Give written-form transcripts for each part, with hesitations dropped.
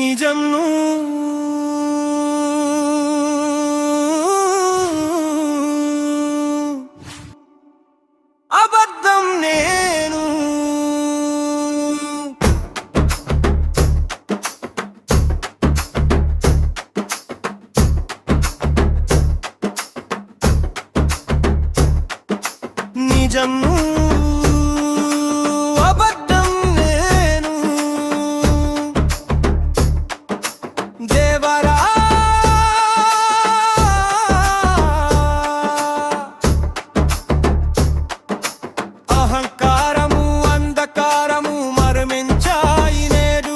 నిజం అబద్ధం నేను నిజం అబద్ధం నేను దేవరా అహంకారము అంధకారము మరమించాయి నేడు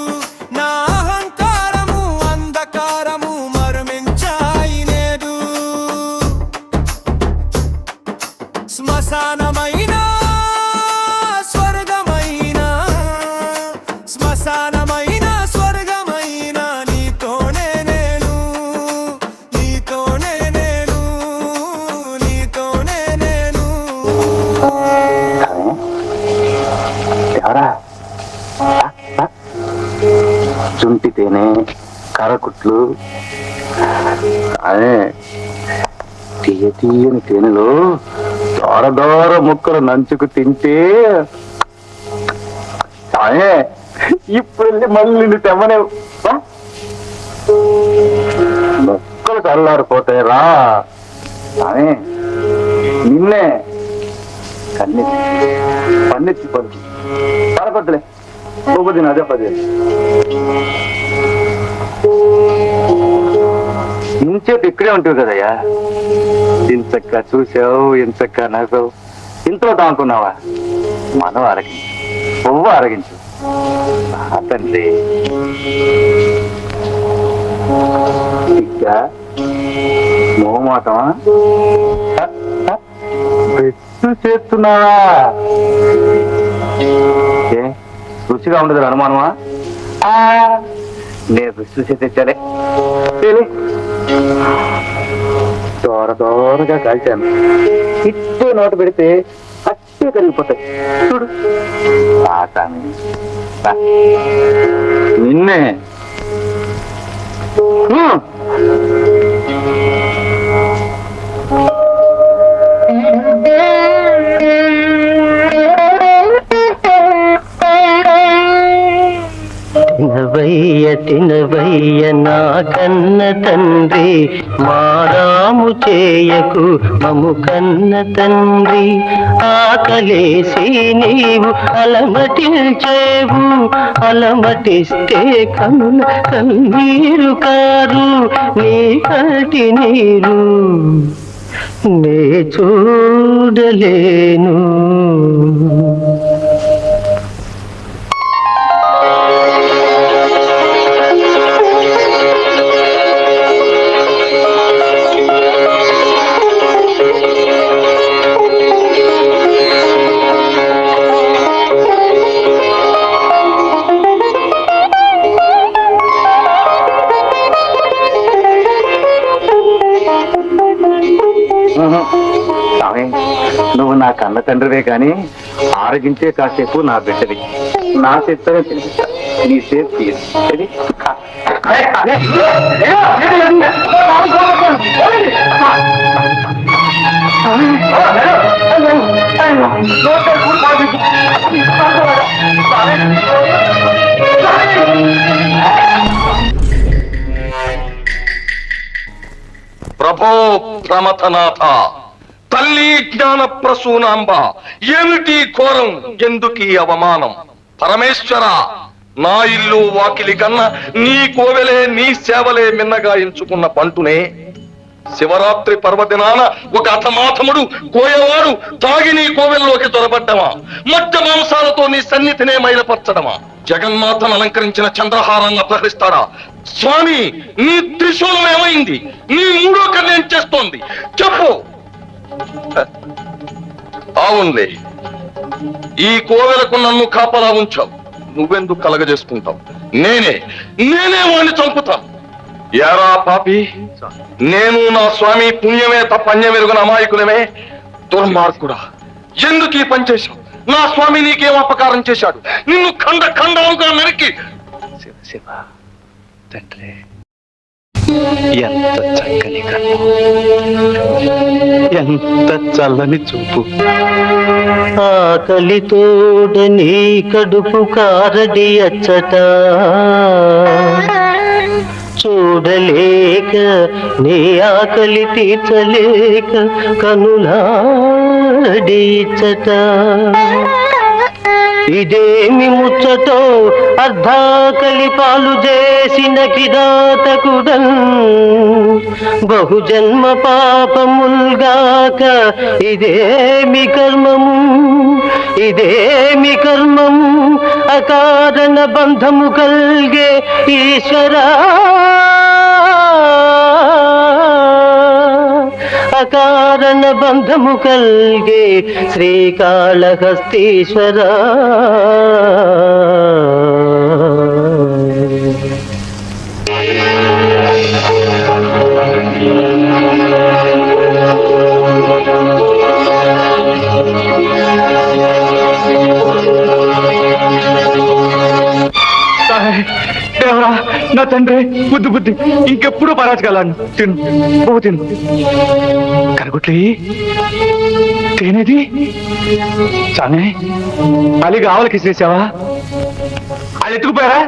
నా అహంకారము అంధకారము మరమించాయి నేడు శ్మశానమైన స్వర్గమైన శ్మశానమైన స్వర్గమైన నీతోనే నేను నీతోనే నేను నీతోనే నేను ఎవరా చుంటి తేనె కరకుట్లు అదే తీయ తీయని తేనెలో దోర దోర ముక్కలు నంచుకు తింటే అదే ఇప్పుడు వెళ్ళి మళ్ళీ తెమ్మనే మొక్కలు చల్లారిపోతాయి రా అదే నిన్నే పన్నెత్తి పడుచు పరపద్దులే పోదిన అదే పది ఇంచేపు ఇక్కడే ఉంటుంది కదయ్యా ఇంచక్క చూసావు ఇంచక్క నవ్వావు ఇంట్లో దానుకున్నావా మనం అరగించు పువ్వు అరగించు తండ్రి ఇంకా మోమాటమా బెస్సు చేస్తున్నావా ఏ రుచిగా ఉండదు అనుమానమా నేను బెస్సు తెచ్చాలే దూర దూరగా కాల్చాను ఇట్టే నోట పెడితే అట్టే కరిగిపోతాయి చూడు నిన్నే తినవయ్య నా కన్న తండ్రి మారాము చేయకు మము కన్న తండ్రి ఆకలేసి నీవు అలమటించేవు అలమటిస్తే కనుల కన్నీరు కారు నీ కంటి నీరు నే చూడలేను. నువ్వు నా కన్న తండ్రివే కాని ఆరగించే కాసేపు నా బిడ్డది నా చేత్తనే తినిపిస్తా నీ సేపు తీయదు ప్రభో ప్రమథనాథ తల్లి జ్ఞాన ప్రసూనాంబ ఏమిటి ఘోరం ఎందుకీ అవమానం పరమేశ్వర నా ఇల్లు వాకిలి కన్నా నీ కోవెలే నీ సేవలే మిన్నగా ఎంచుకున్న పంటునే శివరాత్రి పర్వదినాన ఒక అథమాథముడు కోయవాడు తాగి నీ కోవెల్లోకి దొరబడ్డమా మధ్య మాంసాలతో నీ సన్నిధినే మైలపరచడమా జగన్మాతను అలంకరించిన చంద్రహారాన్ని అపహరిస్తాడా స్వామి నీ త్రిశూలం ఏమైంది నీ మూడో కన్నేం చేస్తోంది చెప్పు అవునులే ఈ కోవెలకు నన్ను కాపలా ఉంచావు నువ్వెందుకు కలగజేసుకుంటావు నేనే వాణ్ణి చంపుతాను యారా పాపి నేను నా స్వామి పుణ్యమే తప్ప అన్యమెరుగని అమాయకులమే దుర్మార్గుడా ఎందుకు ఈ పని చేశావు నా స్వామి నీకేం అపకారం చేశాడు నిన్ను ఖండ ఖండాలుగా నరికి శివ శివ తండ్రి, ఎంత చక్కని కన్ను, ఎంత చల్లని చూపు. ఆకలి తోడ నీ కడుపు కారడి అచ్చట, చూడలేక నీ ఆకలి తీర్చలేక కనులాడిచ్చట. ఇదేమి ముచ్చటో అర్ధాకలి పాలు చేసిన కిరాతకుడన్, బహుజన్మ పాపముల్గాక ఇదేమి కర్మము, ఇదేమి కర్మము, అకారణ బంధము కల్గే ఈశ్వరా, అకారణ బంధము కల్గే శ్రీకాళహస్తీశ్వర. దేవరా, నా తండ్రి, బుద్ధి బుద్ధి, ఇంకెప్పుడు పరాజకాలను తిను, ఓ తిను. కరగుట్లి తేనేది సామే, అలిగా ఆవులకి ఇసిరేసావా? వాళ్ళు ఎత్తుకుపోయారా?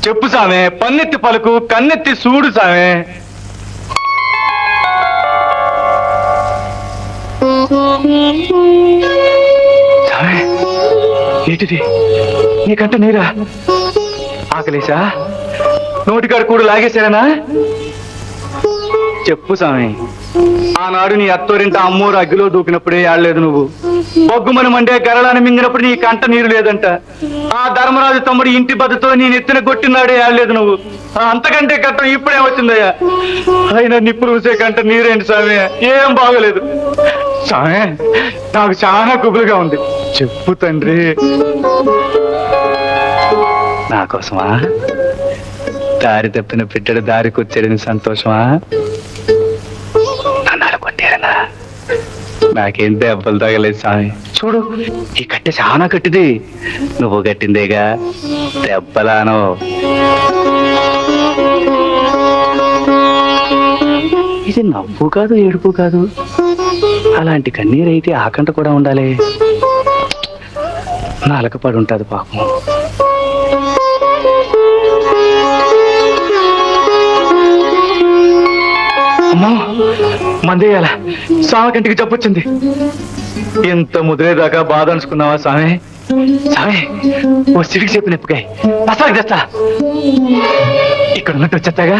చెప్పు సామే, పన్నెత్తి పలుకు, కన్నెత్తి చూడు సామే. సామే, ఏంటిది నీకంట నీరా? ఆకలేసా? నోటికాడు కూడా లాగేశారనా? చెప్పు స్వామి, ఆనాడు నీ అత్తోరింట అమ్మోరు అగ్గిలో దూకినప్పుడే ఆడలేదు నువ్వు. బొగ్గుమని మండే గరళాన్ని మింగినప్పుడు నీ కంట నీరు లేదంట. ఆ ధర్మరాజు తమ్ముడు ఇంటి బద్దతో నీ నెత్తిన కొట్టినాడే ఆడలేదు నువ్వు. అంతకంటే కట్టం ఇప్పుడే వచ్చిందయ్యా. అయినా నిప్పులు ఊసే కంట నీరేంటి స్వామి? ఏం బాగలేదు స్వామి, నాకు చాలా కుబులుగా ఉంది. చెప్పు తండ్రి. నా కోసమా? దారి తప్పిన పిట్టడు దారికి వచ్చాడని సంతోషమా? నన్ను కొట్టారనా? నాకేం దెబ్బలు తగలేదు స్వామి. చూడు, ఈ కట్టె చాలా కట్టిది. నువ్వు కట్టిందేగా, దెబ్బలానో. ఇది నవ్వు కాదు, ఏడుపు కాదు. అలాంటి కన్నీరైతే ఆకంట కూడా ఉండాలి. నాలక పడి ఉంటుంది పాపం. అమ్మో, మందేయాల స్వామి కంటికి చెప్పొచ్చింది. ఇంత ముదిరేదాకా బాధ అనుకున్నావా స్వామి? స్వామి, ఓ సిడికి చెప్పి నెప్పుకాయ అసలు తెస్తా. ఇక్కడ ఉన్నట్టు వచ్చేస్తాగా.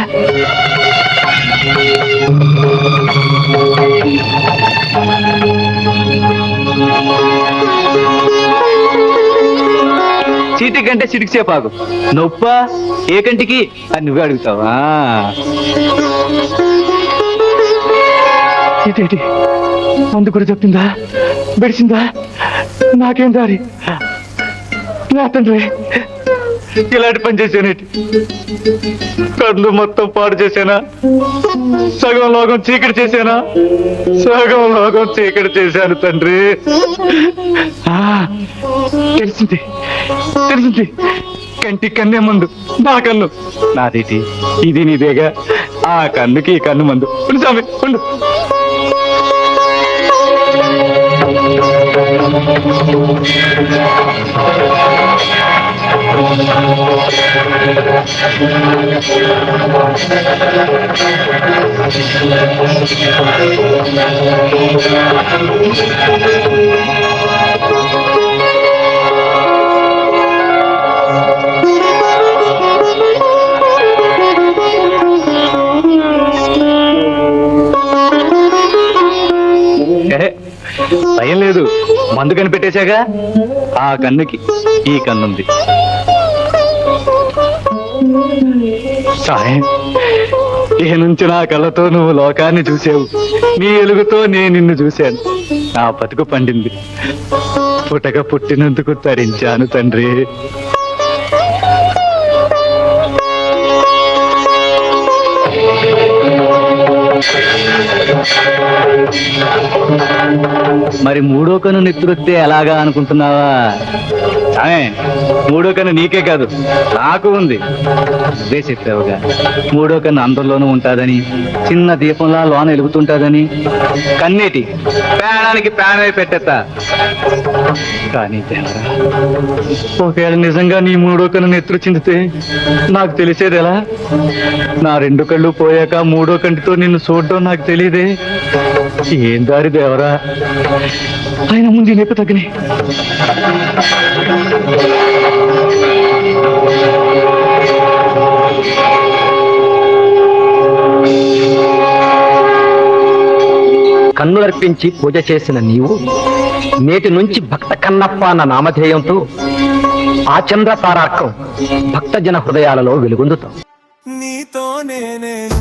చీటి కంటే సిడికి సేపాకు. నొప్ప ఏ కంటికి అని నువ్వే అడుగుతావా? ఇదేంటి, మందు కూడా చెప్పిందా? బెడిసిందా? నాకేం దారి? నా తండ్రి, ఇలాంటి పని చేశానేటి? కళ్ళు మొత్తం పాడు చేశానా? సగం లోకం చీకటి చేశానా? సగం లోకం చీకటి చేశాను తండ్రి. తెలిసింది, తెలిసింది. కంటి కన్నే మందు, నా కన్ను. నాదేటి, ఇది నీదేగా. ఆ కన్నుకి ఈ కన్ను మందు. ఉండు స్వామి, ఉండు. భయం లేదు, మందు కనిపెట్టేశాగా. ఆ కన్నుకి ఈ కన్నుంది. సాయం, ఏ నుంచి నా కళ్ళతో నువ్వు లోకాన్ని చూసావు, నీ ఎలుగుతో నేను నిన్ను చూశాను. నా బతుకు పండింది. పుట్టక పుట్టినందుకు తరించాను తండ్రి. మరి మూడో కన్ను నెత్తురొస్తే ఎలాగా అనుకుంటున్నావా? ఆమె మూడో కన్ను నీకే కాదు నాకు ఉంది. నువ్వే చెప్పావుగా మూడో కన్ను అందరిలోనూ ఉంటాదని, చిన్న దీపంలా లోన వెలుగుతుంటాదని. కన్నేటి ప్రాణానికి ప్రాణమే పెట్టేస్తా. కానీ దేవరా, ఒకవేళ నిజంగా నీ మూడో కన్ను నెత్తురు చిందితే నాకు తెలిసేది ఎలా? నా రెండు కళ్ళు పోయాక మూడో కంటితో నిన్ను చూడడం నాకు తెలియదే. ఏం దారి దేవరా, ఆయన ముందు నెప్పు తగ్గని. కన్నులర్పించి పూజ చేసిన నీవు నేటి నుంచి భక్త కన్నప్ప అన్న నామధేయంతో ఆ చంద్ర తారార్కం భక్తజన హృదయాలలో వెలుగొందుతాం. నీతోనే నేను